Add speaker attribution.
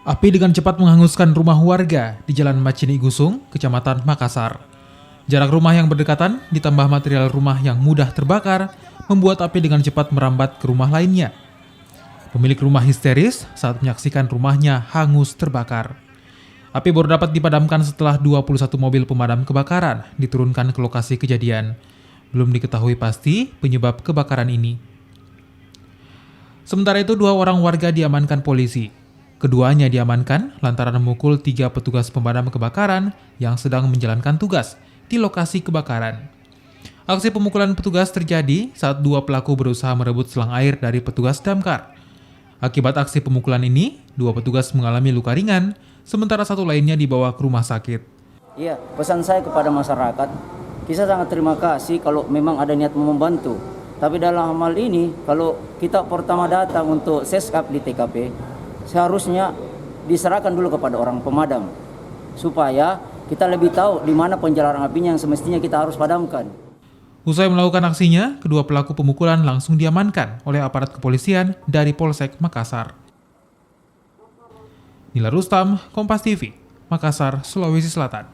Speaker 1: Api dengan cepat menghanguskan rumah warga di Jalan Macini Gusung, Kecamatan Makassar. Jarak rumah yang berdekatan ditambah material rumah yang mudah terbakar membuat api dengan cepat merambat ke rumah lainnya. Pemilik rumah histeris saat menyaksikan rumahnya hangus terbakar. Api baru dapat dipadamkan setelah 21 mobil pemadam kebakaran diturunkan ke lokasi kejadian. Belum diketahui pasti penyebab kebakaran ini. Sementara itu, 2 orang warga diamankan polisi. Keduanya diamankan lantaran memukul 3 petugas pemadam kebakaran yang sedang menjalankan tugas di lokasi kebakaran. Aksi pemukulan petugas terjadi saat 2 pelaku berusaha merebut selang air dari petugas damkar. Akibat aksi pemukulan ini, 2 petugas mengalami luka ringan, sementara 1 lainnya dibawa ke rumah sakit.
Speaker 2: Iya, pesan saya kepada masyarakat, kita sangat terima kasih kalau memang ada niat membantu. Tapi dalam hal ini, kalau kita pertama datang untuk set-up di TKP, seharusnya diserahkan dulu kepada orang pemadam, supaya kita lebih tahu di mana penjalaran apinya yang semestinya kita harus padamkan.
Speaker 1: Usai melakukan aksinya, kedua pelaku pemukulan langsung diamankan oleh aparat kepolisian dari Polsek Makassar. Nila Rustam, Kompas TV, Makassar, Sulawesi Selatan.